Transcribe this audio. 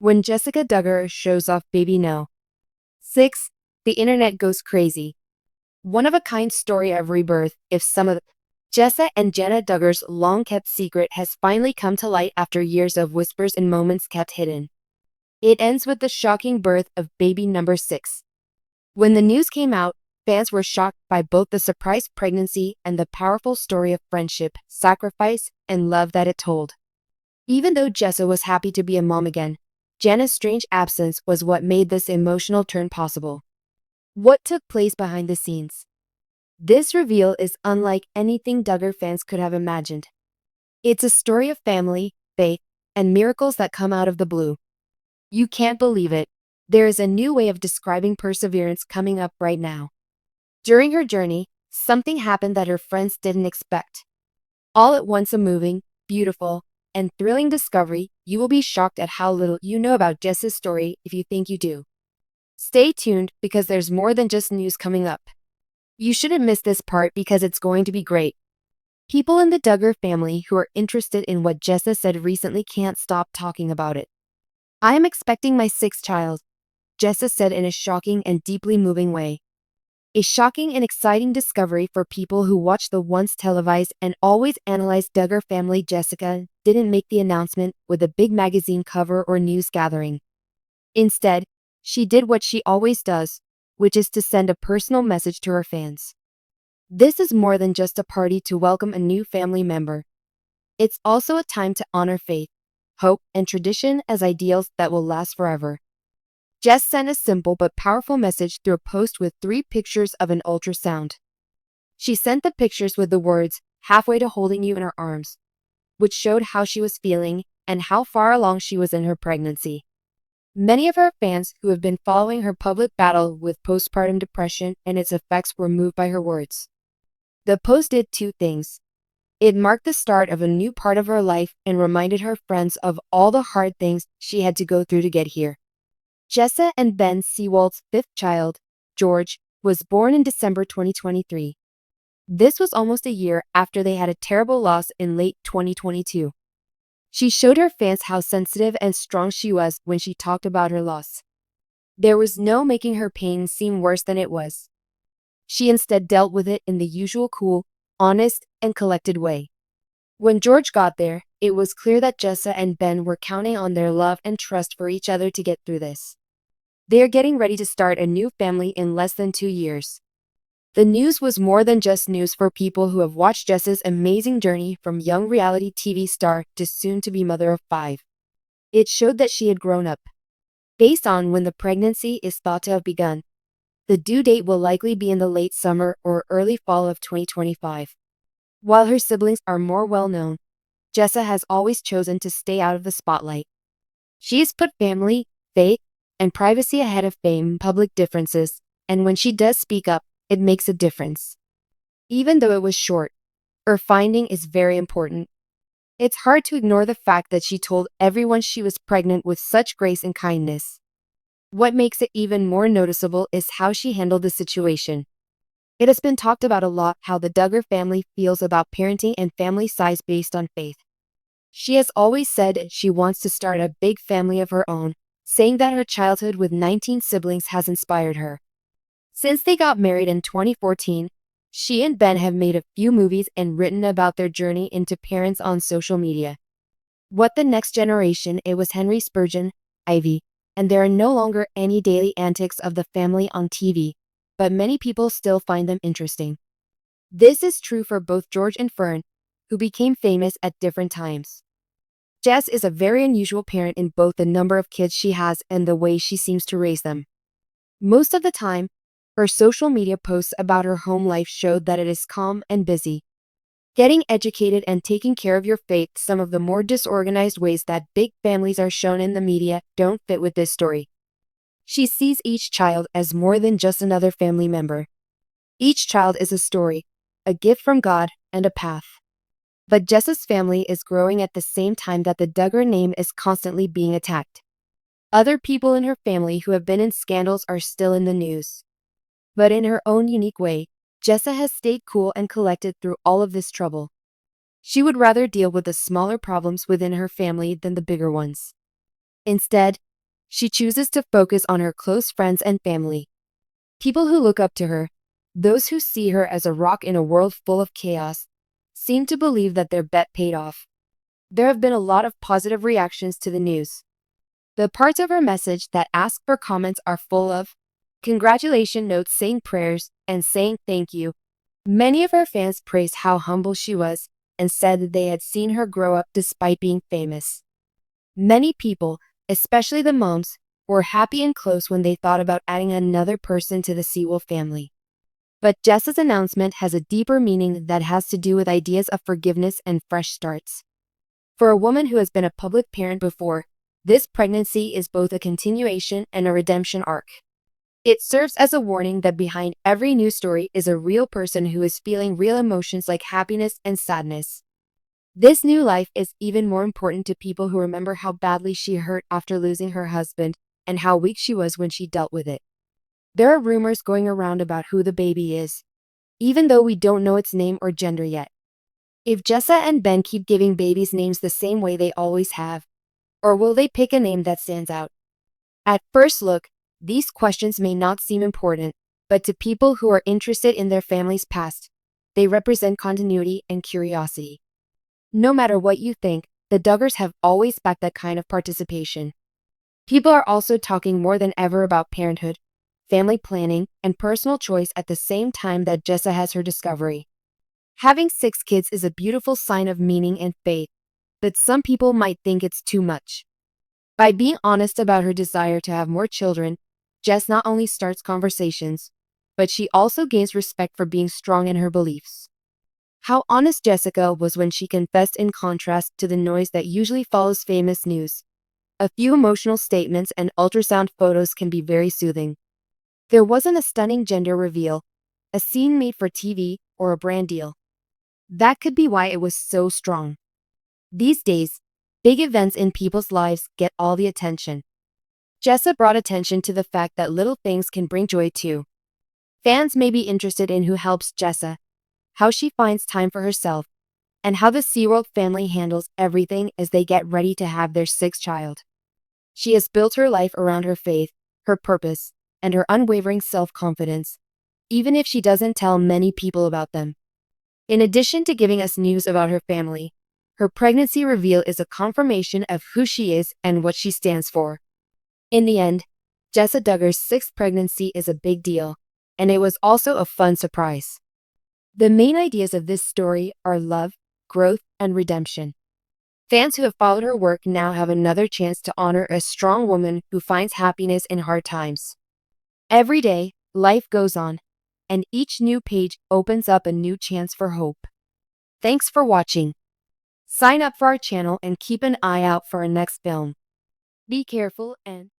When Jessica Duggar shows off baby no. 6. The internet goes crazy. One of a kind story of rebirth, if some of Jessa and Jenna Duggar's long kept secret has finally come to light after years of whispers and moments kept hidden. It ends with the shocking birth of baby number 6. When the news came out, fans were shocked by both the surprise pregnancy and the powerful story of friendship, sacrifice, and love that it told. Even though Jessa was happy to be a mom again, Jenna's strange absence was what made this emotional turn possible. What took place behind the scenes? This reveal is unlike anything Duggar fans could have imagined. It's a story of family, faith, and miracles that come out of the blue. You can't believe it. There is a new way of describing perseverance coming up right now. During her journey, something happened that her friends didn't expect. All at once a moving, beautiful, and thrilling discovery. You will be shocked at how little you know about Jessa's story if you think you do. Stay tuned because there's more than just news coming up. You shouldn't miss this part because it's going to be great. People in the Duggar family who are interested in what Jessa said recently can't stop talking about it. I am expecting my 6th child, Jessa said in a shocking and deeply moving way. A shocking and exciting discovery for people who watch the once televised and always analyzed Duggar family. Jessica didn't make the announcement with a big magazine cover or news gathering. Instead, she did what she always does, which is to send a personal message to her fans. This is more than just a party to welcome a new family member. It's also a time to honor faith, hope, and tradition as ideals that will last forever. Jess sent a simple but powerful message through a post with 3 pictures of an ultrasound. She sent the pictures with the words, "halfway to holding you in her arms," which showed how she was feeling and how far along she was in her pregnancy. Many of her fans who have been following her public battle with postpartum depression and its effects were moved by her words. The post did 2 things. It marked the start of a new part of her life and reminded her friends of all the hard things she had to go through to get here. Jessa and Ben Seewald's 5th child, George, was born in December 2023. This was almost a year after they had a terrible loss in late 2022. She showed her fans how sensitive and strong she was when she talked about her loss. There was no making her pain seem worse than it was. She instead dealt with it in the usual cool, honest, and collected way. When George got there, it was clear that Jessa and Ben were counting on their love and trust for each other to get through this. They are getting ready to start a new family in less than 2 years. The news was more than just news for people who have watched Jessa's amazing journey from young reality TV star to soon-to-be mother of 5. It showed that she had grown up. Based on when the pregnancy is thought to have begun, the due date will likely be in the late summer or early fall of 2025. While her siblings are more well-known, Jessa has always chosen to stay out of the spotlight. She has put family, faith, and privacy ahead of fame and public differences, and when she does speak up, it makes a difference. Even though it was short, her finding is very important. It's hard to ignore the fact that she told everyone she was pregnant with such grace and kindness. What makes it even more noticeable is how she handled the situation. It has been talked about a lot how the Duggar family feels about parenting and family size based on faith. She has always said she wants to start a big family of her own, saying that her childhood with 19 siblings has inspired her. Since they got married in 2014, she and Ben have made a few movies and written about their journey into parents on social media. What the Next Generation? It was Henry Spurgeon, Ivy, and there are no longer any daily antics of the family on TV, but many people still find them interesting. This is true for both George and Fern, who became famous at different times. Jess is a very unusual parent in both the number of kids she has and the way she seems to raise them. Most of the time, her social media posts about her home life showed that it is calm and busy. Getting educated and taking care of your faith, some of the more disorganized ways that big families are shown in the media, don't fit with this story. She sees each child as more than just another family member. Each child is a story, a gift from God, and a path. But Jessa's family is growing at the same time that the Duggar name is constantly being attacked. Other people in her family who have been in scandals are still in the news. But in her own unique way, Jessa has stayed cool and collected through all of this trouble. She would rather deal with the smaller problems within her family than the bigger ones. Instead, she chooses to focus on her close friends and family. People who look up to her, those who see her as a rock in a world full of chaos, seem to believe that their bet paid off. There have been a lot of positive reactions to the news. The parts of her message that ask for comments are full of congratulation notes saying prayers and saying thank you. Many of her fans praised how humble she was and said that they had seen her grow up despite being famous. Many people, especially the moms, were happy and close when they thought about adding another person to the Seewald family. But Jessa's announcement has a deeper meaning that has to do with ideas of forgiveness and fresh starts. For a woman who has been a public parent before, this pregnancy is both a continuation and a redemption arc. It serves as a warning that behind every news story is a real person who is feeling real emotions like happiness and sadness. This new life is even more important to people who remember how badly she hurt after losing her husband and how weak she was when she dealt with it. There are rumors going around about who the baby is, even though we don't know its name or gender yet. If Jessa and Ben keep giving babies names the same way they always have, or will they pick a name that stands out? At first look, these questions may not seem important, but to people who are interested in their family's past, they represent continuity and curiosity. No matter what you think, the Duggars have always backed that kind of participation. People are also talking more than ever about parenthood, family planning, and personal choice at the same time that Jessa has her discovery. Having 6 kids is a beautiful sign of meaning and faith, but some people might think it's too much. By being honest about her desire to have more children, Jess not only starts conversations, but she also gains respect for being strong in her beliefs. How honest Jessica was when she confessed in contrast to the noise that usually follows famous news. A few emotional statements and ultrasound photos can be very soothing. There wasn't a stunning gender reveal, a scene made for TV, or a brand deal. That could be why it was so strong. These days, big events in people's lives get all the attention. Jessa brought attention to the fact that little things can bring joy too. Fans may be interested in who helps Jessa, how she finds time for herself, and how the Seewald family handles everything as they get ready to have their 6th child. She has built her life around her faith, her purpose, and her unwavering self-confidence, even if she doesn't tell many people about them. In addition to giving us news about her family, her pregnancy reveal is a confirmation of who she is and what she stands for. In the end, Jessa Duggar's 6th pregnancy is a big deal, and it was also a fun surprise. The main ideas of this story are love, growth, and redemption. Fans who have followed her work now have another chance to honor a strong woman who finds happiness in hard times. Every day, life goes on, and each new page opens up a new chance for hope. Thanks for watching. Sign up for our channel and keep an eye out for our next film. Be careful and